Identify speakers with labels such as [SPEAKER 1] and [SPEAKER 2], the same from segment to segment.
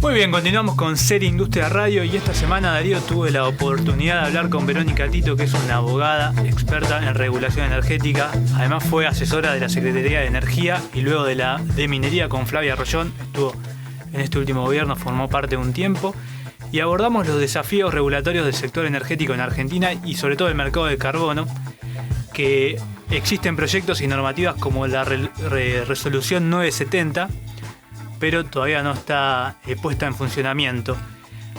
[SPEAKER 1] Muy bien, continuamos con Ser Industria Radio y esta semana, Darío, tuve la oportunidad de hablar con Verónica Tito, que es una abogada experta en regulación energética. Además fue asesora de la Secretaría de Energía y luego de la de Minería con Flavia Rollón. Estuvo en este último gobierno, formó parte de un tiempo. Y abordamos los desafíos regulatorios del sector energético en Argentina y sobre todo el mercado de carbono, que existen proyectos y normativas como la resolución 970, pero todavía no está puesta en funcionamiento.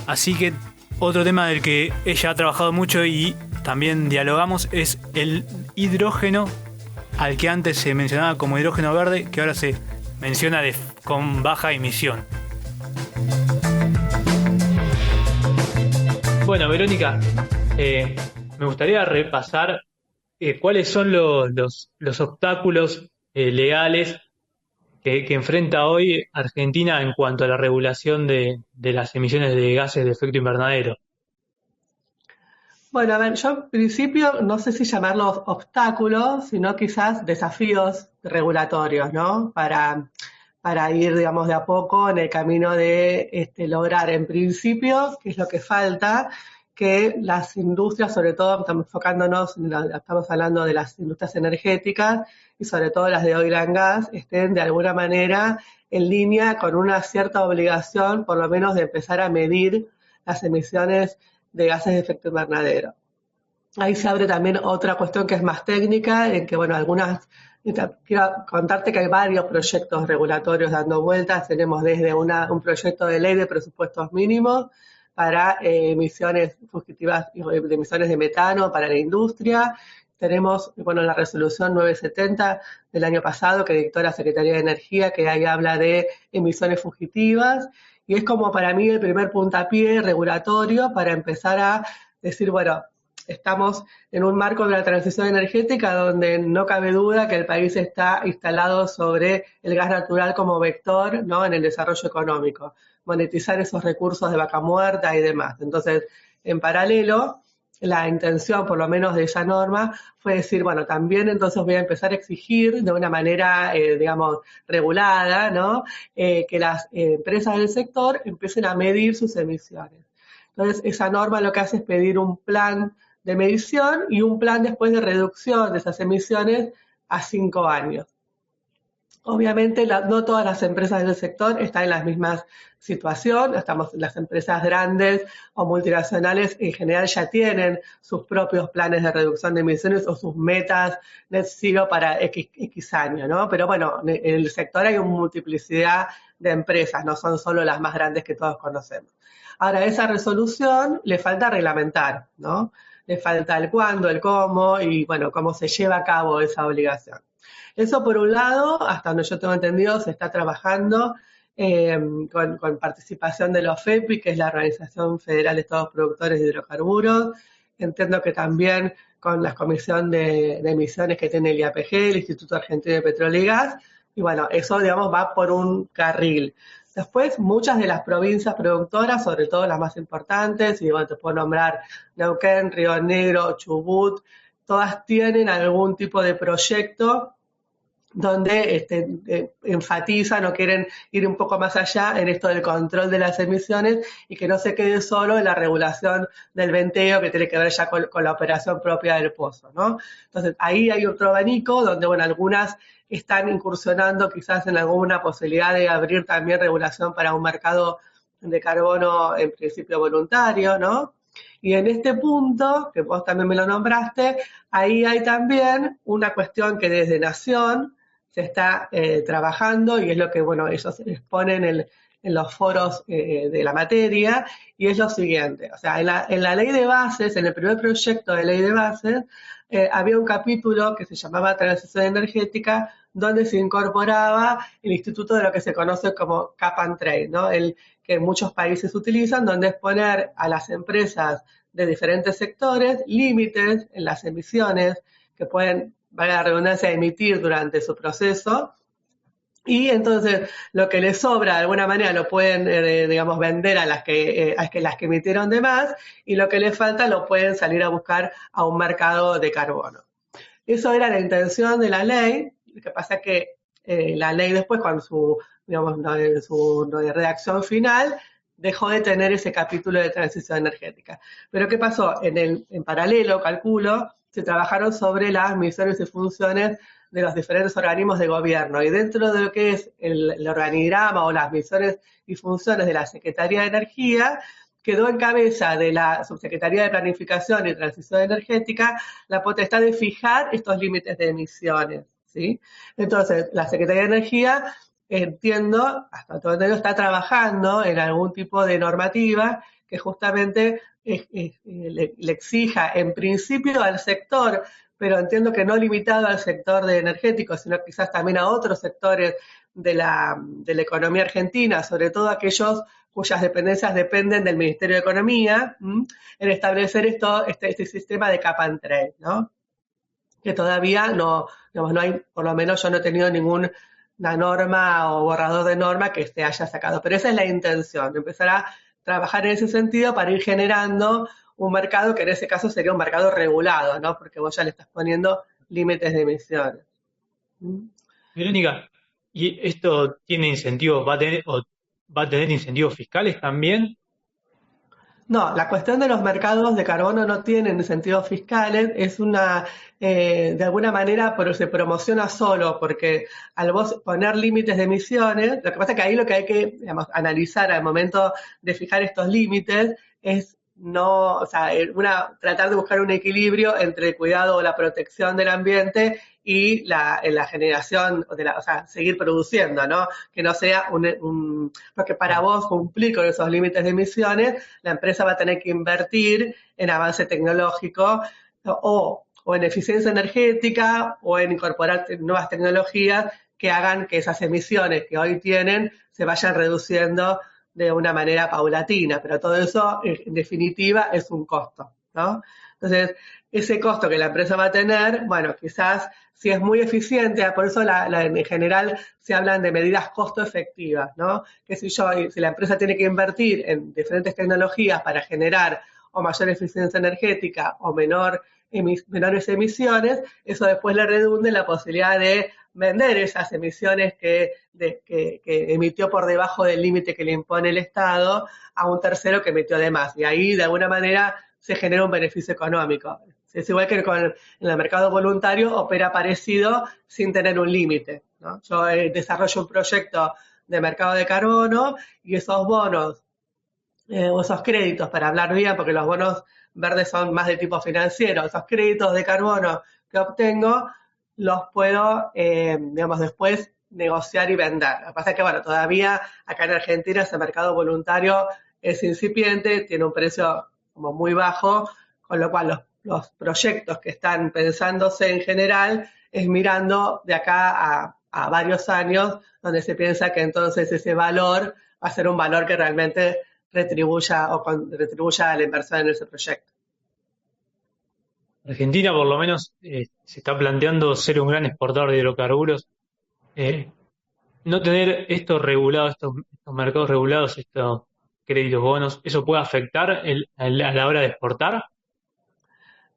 [SPEAKER 1] Así que otro tema del que ella ha trabajado mucho y también dialogamos es el hidrógeno, al que antes se mencionaba como hidrógeno verde, que ahora se menciona con baja emisión. Bueno, Verónica, me gustaría repasar cuáles son los obstáculos legales que enfrenta hoy Argentina en cuanto a la regulación de las emisiones de gases de efecto invernadero.
[SPEAKER 2] Bueno, a ver, yo en principio no sé si llamarlos obstáculos, sino quizás desafíos regulatorios, ¿no? Para ir, digamos, de a poco en el camino de lograr, en principio, que es lo que falta, que las industrias, sobre todo estamos enfocándonos, estamos hablando de las industrias energéticas y sobre todo las de oil and gas, estén de alguna manera en línea con una cierta obligación, por lo menos de empezar a medir las emisiones de gases de efecto invernadero. Ahí se abre también otra cuestión que es más técnica, en que, bueno, quiero contarte que hay varios proyectos regulatorios dando vueltas. Tenemos desde un proyecto de ley de presupuestos mínimos para emisiones fugitivas, de emisiones de metano para la industria. Tenemos, bueno, la resolución 970 del año pasado que dictó la Secretaría de Energía, que ahí habla de emisiones fugitivas. Y es como para mí el primer puntapié regulatorio para empezar a decir, bueno, estamos en un marco de la transición energética donde no cabe duda que el país está instalado sobre el gas natural como vector, ¿no?, en el desarrollo económico, monetizar esos recursos de vaca muerta y demás. Entonces, en paralelo, la intención, por lo menos de esa norma, fue decir, bueno, también entonces voy a empezar a exigir de una manera, digamos, regulada, ¿no?, que las empresas del sector empiecen a medir sus emisiones. Entonces, esa norma lo que hace es pedir un plan de medición y un plan después de reducción de esas emisiones a 5 años. Obviamente no todas las empresas del sector están en la misma situación. Las empresas grandes o multinacionales en general ya tienen sus propios planes de reducción de emisiones o sus metas net zero para X años, ¿no? Pero bueno, en el sector hay una multiplicidad de empresas, no son solo las más grandes que todos conocemos. Ahora, a esa resolución le falta reglamentar, ¿no? Le falta el cuándo, el cómo y, bueno, cómo se lleva a cabo esa obligación. Eso por un lado, hasta donde yo tengo entendido, se está trabajando con participación de la OFEPI, que es la Organización Federal de Estados Productores de Hidrocarburos. Entiendo que también con la Comisión de Emisiones que tiene el IAPG, el Instituto Argentino de Petróleo y Gas. Y bueno, eso, digamos, va por un carril. Después, muchas de las provincias productoras, sobre todo las más importantes, y bueno, te puedo nombrar Neuquén, Río Negro, Chubut, todas tienen algún tipo de proyecto donde enfatizan o quieren ir un poco más allá en esto del control de las emisiones y que no se quede solo en la regulación del venteo que tiene que ver ya con la operación propia del pozo, ¿no? Entonces, ahí hay otro abanico donde, bueno, algunas están incursionando quizás en alguna posibilidad de abrir también regulación para un mercado de carbono en principio voluntario, ¿no? Y en este punto, que vos también me lo nombraste, ahí hay también una cuestión que desde Nación se está trabajando y es lo que, bueno, ellos exponen en los foros de la materia, y es lo siguiente. O sea, en la ley de bases, en el primer proyecto de ley de bases, había un capítulo que se llamaba Transición Energética, donde se incorporaba el instituto de lo que se conoce como Cap and Trade, ¿no? El que muchos países utilizan, donde es poner a las empresas de diferentes sectores límites en las emisiones que pueden, valga la redundancia, emitir durante su proceso. Y entonces lo que les sobra de alguna manera lo pueden, digamos, vender a las que emitieron de más, y lo que les falta lo pueden salir a buscar a un mercado de carbono. Eso era la intención de la ley. Lo que pasa es que la ley después, cuando su redacción final, dejó de tener ese capítulo de transición energética. Pero ¿qué pasó? En paralelo, calculo, se trabajaron sobre las misiones y funciones de los diferentes organismos de gobierno. Y dentro de lo que es el organigrama o las misiones y funciones de la Secretaría de Energía, quedó en cabeza de la Subsecretaría de Planificación y Transición Energética la potestad de fijar estos límites de emisiones, ¿sí? Entonces, la Secretaría de Energía, entiendo, hasta todo el mundo está trabajando en algún tipo de normativa que justamente le exija en principio al sector, pero entiendo que no limitado al sector de energético, sino quizás también a otros sectores de la economía argentina, sobre todo aquellos cuyas dependencias dependen del Ministerio de Economía, en establecer este sistema de cap and trade, ¿no? Que todavía no, digamos, no hay, por lo menos yo no he tenido ninguna norma o borrador de norma que se haya sacado. Pero esa es la intención, empezar a trabajar en ese sentido para ir generando un mercado que en ese caso sería un mercado regulado, ¿no? Porque vos ya le estás poniendo límites de emisiones.
[SPEAKER 1] Verónica, ¿y esto tiene incentivos, va a tener incentivos fiscales también?
[SPEAKER 2] No, la cuestión de los mercados de carbono no tienen incentivos fiscales, es de alguna manera, pero se promociona solo, porque al vos poner límites de emisiones, lo que pasa es que ahí lo que hay que, digamos, analizar al momento de fijar estos límites es no, o sea, tratar de buscar un equilibrio entre el cuidado o la protección del ambiente y la generación, o sea, seguir produciendo, ¿no? Que no sea porque para vos cumplir con esos límites de emisiones, la empresa va a tener que invertir en avance tecnológico o en eficiencia energética o en incorporar nuevas tecnologías que hagan que esas emisiones que hoy tienen se vayan reduciendo de una manera paulatina, pero todo eso en definitiva es un costo, ¿no? Entonces, ese costo que la empresa va a tener, bueno, quizás si es muy eficiente, por eso en general se hablan de medidas costo efectivas, ¿no? Que si la empresa tiene que invertir en diferentes tecnologías para generar o mayor eficiencia energética o menores emisiones, eso después le redunda en la posibilidad de vender esas emisiones que emitió por debajo del límite que le impone el Estado a un tercero que emitió de más. Y ahí, de alguna manera, se genera un beneficio económico. Es igual que en el mercado voluntario opera parecido sin tener un límite, ¿no? Yo desarrollo un proyecto de mercado de carbono y esos bonos o esos créditos, para hablar bien, porque los bonos verdes son más de tipo financiero, esos créditos de carbono que obtengo los puedo, digamos, después negociar y vender. Lo que pasa es que, bueno, todavía acá en Argentina ese mercado voluntario es incipiente, tiene un precio como muy bajo, con lo cual los proyectos que están pensándose en general es mirando de acá a varios años, donde se piensa que entonces ese valor va a ser un valor que realmente retribuya a la inversión en ese proyecto.
[SPEAKER 1] Argentina, por lo menos, se está planteando ser un gran exportador de hidrocarburos. No tener esto regulado, estos mercados regulados, estos créditos, bonos, ¿eso puede afectar a la hora de exportar?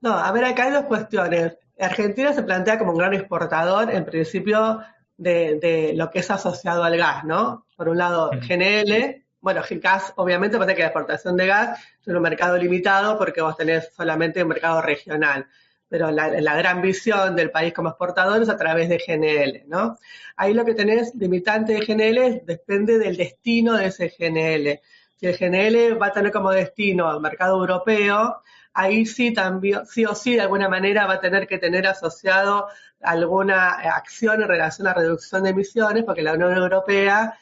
[SPEAKER 2] No, a ver, acá hay dos cuestiones. Argentina se plantea como un gran exportador, en principio, de lo que es asociado al gas, ¿no? Por un lado, GNL, bueno, gas, obviamente, pasa que la exportación de gas es un mercado limitado porque vos tenés solamente un mercado regional, pero la gran visión del país como exportador es a través de GNL, ¿no? Ahí lo que tenés limitante de GNL depende del destino de ese GNL. Si el GNL va a tener como destino al mercado europeo, ahí sí también, sí o sí, de alguna manera va a tener que tener asociado alguna acción en relación a reducción de emisiones, porque la Unión Europea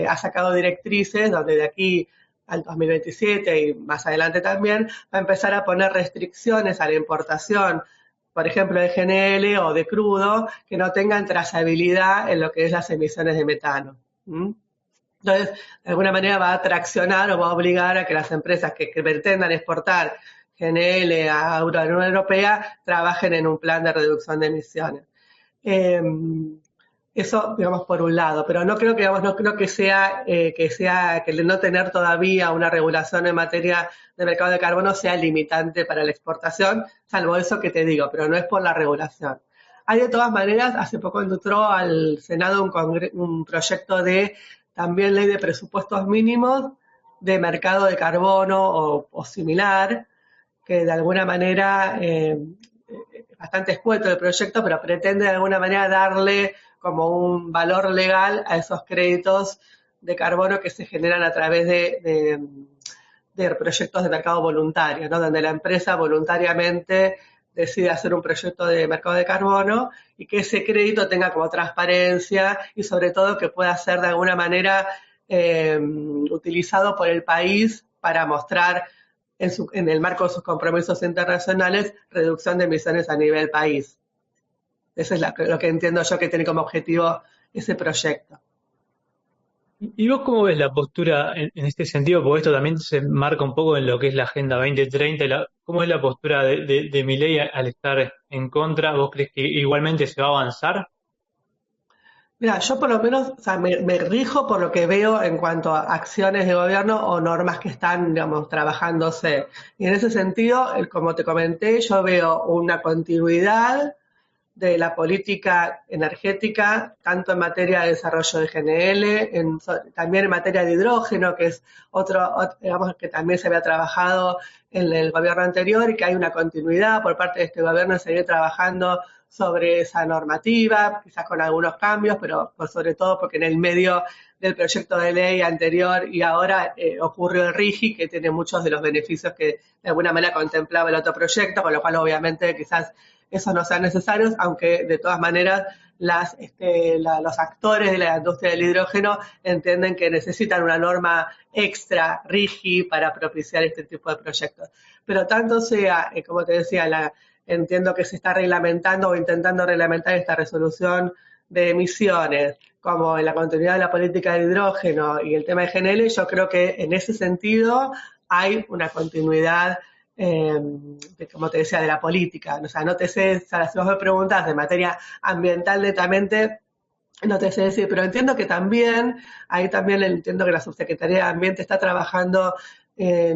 [SPEAKER 2] ha sacado directrices donde de aquí al 2027 y más adelante también va a empezar a poner restricciones a la importación, por ejemplo, de GNL o de crudo, que no tengan trazabilidad en lo que es las emisiones de metano. Entonces, de alguna manera va a traccionar o va a obligar a que las empresas que pretendan exportar GNL a la Unión Europea trabajen en un plan de reducción de emisiones. Eso, digamos, por un lado, pero no creo que el no tener todavía una regulación en materia de mercado de carbono sea limitante para la exportación, salvo eso que te digo, pero no es por la regulación. Hay de todas maneras, hace poco entró al Senado un proyecto de también ley de presupuestos mínimos, de mercado de carbono o similar, que de alguna manera bastante escueto el proyecto, pero pretende de alguna manera darle como un valor legal a esos créditos de carbono que se generan a través de proyectos de mercado voluntario, ¿no? Donde la empresa voluntariamente decide hacer un proyecto de mercado de carbono y que ese crédito tenga como transparencia y sobre todo que pueda ser de alguna manera utilizado por el país para mostrar en el marco de sus compromisos internacionales reducción de emisiones a nivel país. Eso es lo que entiendo yo que tiene como objetivo ese proyecto.
[SPEAKER 1] ¿Y vos cómo ves la postura en este sentido? Porque esto también se marca un poco en lo que es la Agenda 2030. ¿Cómo es la postura de Milei al estar en contra? ¿Vos crees que igualmente se va a avanzar?
[SPEAKER 2] Mira, yo por lo menos, o sea, me rijo por lo que veo en cuanto a acciones de gobierno o normas que están, digamos, trabajándose. Y en ese sentido, como te comenté, yo veo una continuidad de la política energética, tanto en materia de desarrollo de GNL, también en materia de hidrógeno, que es digamos, que también se había trabajado en el gobierno anterior y que hay una continuidad por parte de este gobierno de seguir trabajando sobre esa normativa, quizás con algunos cambios, pero sobre todo porque en el medio del proyecto de ley anterior y ahora ocurrió el RIGI, que tiene muchos de los beneficios que de alguna manera contemplaba el otro proyecto, con lo cual obviamente quizás esos no sean necesarios, aunque de todas maneras los actores de la industria del hidrógeno entienden que necesitan una norma extra, RIGI, para propiciar este tipo de proyectos. Pero tanto sea, como te decía, entiendo que se está reglamentando o intentando reglamentar esta resolución de emisiones, como en la continuidad de la política de hidrógeno y el tema de GNL, yo creo que en ese sentido hay una continuidad como te decía, de la política. O sea, no te sé, o sea, si vos me preguntás de materia ambiental netamente, no te sé decir, pero entiendo que también, ahí también entiendo que la Subsecretaría de Ambiente está trabajando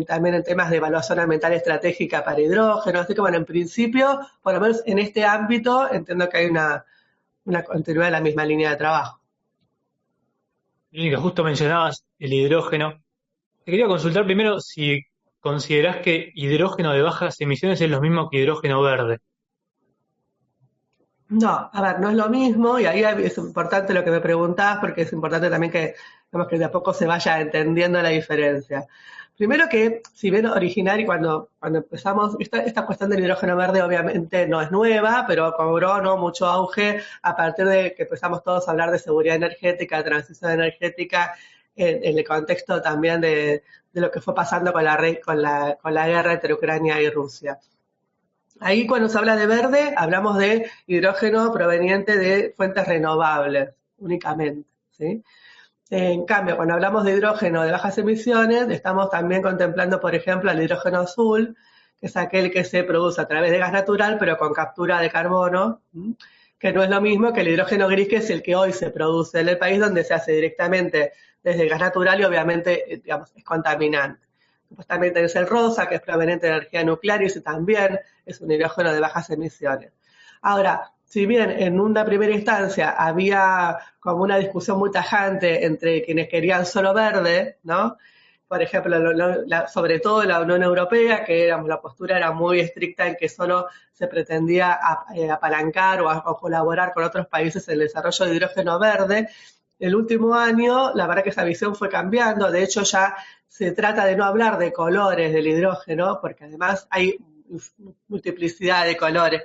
[SPEAKER 2] también en temas de evaluación ambiental estratégica para hidrógeno, así que bueno, en principio, por lo menos en este ámbito, entiendo que hay una continuidad de la misma línea de trabajo.
[SPEAKER 1] Y que justo mencionabas el hidrógeno. Te quería consultar primero si considerás que hidrógeno de bajas emisiones es lo mismo que hidrógeno verde.
[SPEAKER 2] No, a ver, no es lo mismo y ahí es importante lo que me preguntás porque es importante también que, digamos, que de a poco se vaya entendiendo la diferencia. Primero que, si bien originario, cuando empezamos, esta cuestión del hidrógeno verde obviamente no es nueva, pero cobró, ¿no?, mucho auge a partir de que empezamos todos a hablar de seguridad energética, de transición energética, en el contexto también de lo que fue pasando con la guerra entre Ucrania y Rusia. Ahí cuando se habla de verde, hablamos de hidrógeno proveniente de fuentes renovables únicamente, ¿sí? En cambio, cuando hablamos de hidrógeno de bajas emisiones, estamos también contemplando, por ejemplo, el hidrógeno azul, que es aquel que se produce a través de gas natural, pero con captura de carbono, que no es lo mismo que el hidrógeno gris, que es el que hoy se produce en el país, donde se hace directamente desde el gas natural y obviamente, digamos, es contaminante. Supuestamente tenés el rosa, que es proveniente de energía nuclear, y ese también es un hidrógeno de bajas emisiones. Ahora, si bien en una primera instancia había como una discusión muy tajante entre quienes querían solo verde, ¿no? Por ejemplo, sobre todo la Unión Europea, que digamos, la postura era muy estricta en que solo se pretendía apalancar o colaborar con otros países en el desarrollo de hidrógeno verde. El último año, la verdad que esa visión fue cambiando. De hecho, ya se trata de no hablar de colores del hidrógeno, porque además hay multiplicidad de colores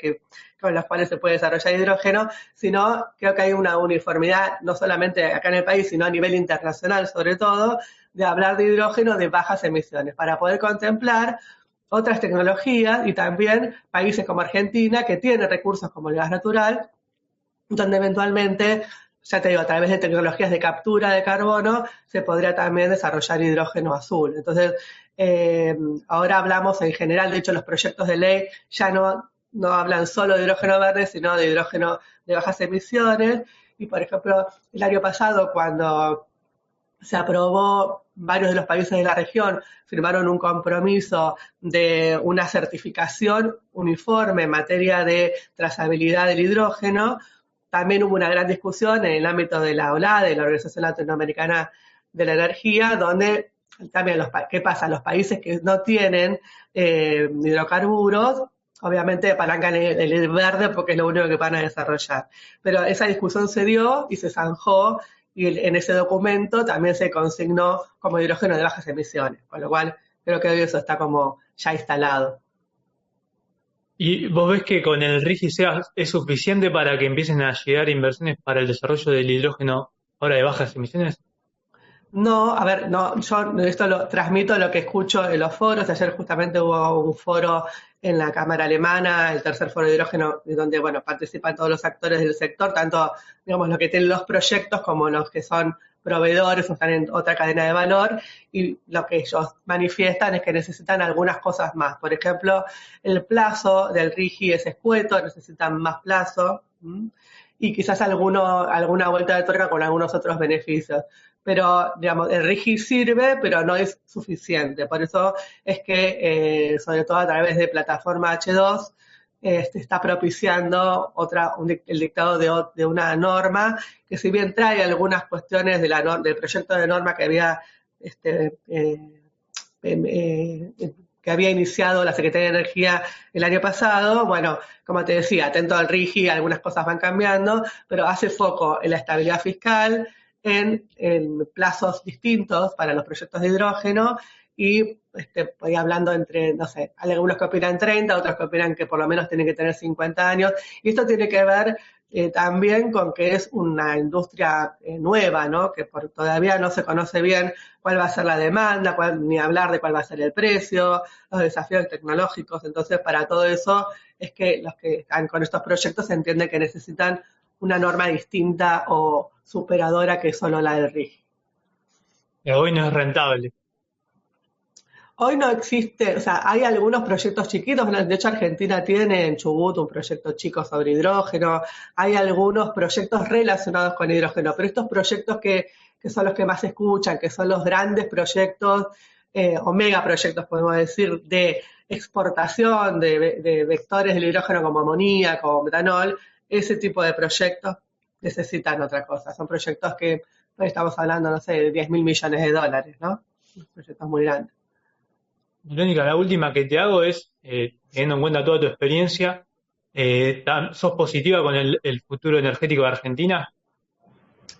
[SPEAKER 2] con los cuales se puede desarrollar hidrógeno, sino creo que hay una uniformidad, no solamente acá en el país, sino a nivel internacional sobre todo, de hablar de hidrógeno de bajas emisiones, para poder contemplar otras tecnologías y también países como Argentina, que tienen recursos como el gas natural, donde eventualmente, ya te digo, a través de tecnologías de captura de carbono, se podría también desarrollar hidrógeno azul. Entonces, ahora hablamos en general, de hecho los proyectos de ley ya no hablan solo de hidrógeno verde, sino de hidrógeno de bajas emisiones. Y por ejemplo, el año pasado, cuando se aprobó, varios de los países de la región firmaron un compromiso de una certificación uniforme en materia de trazabilidad del hidrógeno. También hubo una gran discusión en el ámbito de la OLADE, de la Organización Latinoamericana de la Energía, donde también ¿qué pasa? Los países que no tienen hidrocarburos, obviamente apalancan el verde porque es lo único que van a desarrollar. Pero esa discusión se dio y se zanjó, y en ese documento también se consignó como hidrógeno de bajas emisiones, con lo cual creo que hoy eso está como ya instalado.
[SPEAKER 1] ¿Y vos ves que con el RIGI es suficiente para que empiecen a llegar inversiones para el desarrollo del hidrógeno ahora de bajas emisiones?
[SPEAKER 2] No, a ver, no, yo esto lo transmito lo que escucho en los foros. Ayer justamente hubo un foro en la Cámara Alemana, el tercer foro de hidrógeno, donde, bueno, participan todos los actores del sector, tanto, digamos, los que tienen los proyectos como los que son proveedores o están en otra cadena de valor, y lo que ellos manifiestan es que necesitan algunas cosas más. Por ejemplo, el plazo del RIGI es escueto, necesitan más plazo, y quizás alguna vuelta de tuerca con algunos otros beneficios. Pero, digamos, el RIGI sirve, pero no es suficiente. Por eso es que, sobre todo a través de plataforma H2, se está propiciando el dictado de una norma que, si bien trae algunas cuestiones del proyecto de norma que había iniciado la Secretaría de Energía el año pasado, bueno, como te decía, atento al RIGI, algunas cosas van cambiando, pero hace foco en la estabilidad fiscal, en plazos distintos para los proyectos de hidrógeno, y voy hablando entre, no sé, hay algunos que opinan 30, otros que opinan que por lo menos tienen que tener 50 años, y esto tiene que ver también con que es una industria nueva, ¿no? Que todavía no se conoce bien cuál va a ser la demanda, ni hablar de cuál va a ser el precio, los desafíos tecnológicos. Entonces, para todo eso es que los que están con estos proyectos entienden que necesitan una norma distinta o superadora que solo la del RIGI.
[SPEAKER 1] Hoy no es rentable.
[SPEAKER 2] Hoy no existe, o sea, hay algunos proyectos chiquitos. De hecho, Argentina tiene en Chubut un proyecto chico sobre hidrógeno, hay algunos proyectos relacionados con hidrógeno, pero estos proyectos que son los que más se escuchan, que son los grandes proyectos, o megaproyectos, podemos decir, de exportación de vectores del hidrógeno como amoníaco o metanol, ese tipo de proyectos necesitan otra cosa. Son proyectos que hoy estamos hablando, no sé, de 10.000 millones de dólares, ¿no? Proyectos muy grandes.
[SPEAKER 1] Verónica, la última que te hago es, teniendo en cuenta toda tu experiencia, ¿sos positiva con el futuro energético de Argentina?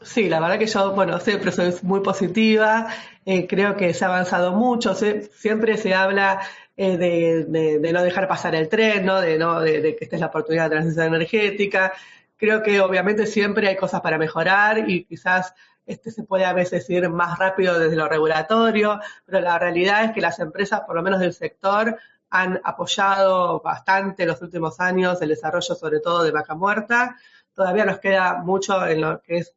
[SPEAKER 2] Sí, la verdad que yo, bueno, siempre soy muy positiva, creo que se ha avanzado mucho, siempre se habla de no dejar pasar el tren, ¿no? De que esta es la oportunidad de transición energética. Creo que obviamente siempre hay cosas para mejorar, y quizás se puede a veces ir más rápido desde lo regulatorio, pero la realidad es que las empresas, por lo menos del sector, han apoyado bastante en los últimos años el desarrollo, sobre todo de Vaca Muerta. Todavía nos queda mucho en lo que es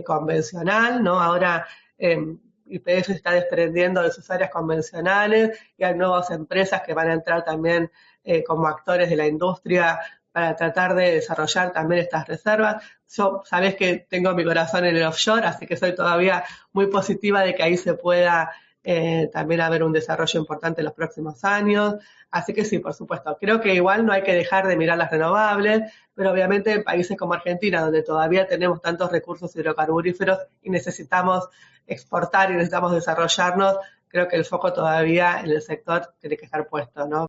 [SPEAKER 2] convencional, ¿no? Ahora YPF se está desprendiendo de sus áreas convencionales, y hay nuevas empresas que van a entrar también como actores de la industria para tratar de desarrollar también estas reservas. Yo, sabés que tengo mi corazón en el offshore, así que soy todavía muy positiva de que ahí se pueda también haber un desarrollo importante en los próximos años. Así que sí, por supuesto. Creo que igual no hay que dejar de mirar las renovables, pero obviamente en países como Argentina, donde todavía tenemos tantos recursos hidrocarburíferos y necesitamos exportar y necesitamos desarrollarnos, creo que el foco todavía en el sector tiene que estar puesto, ¿no?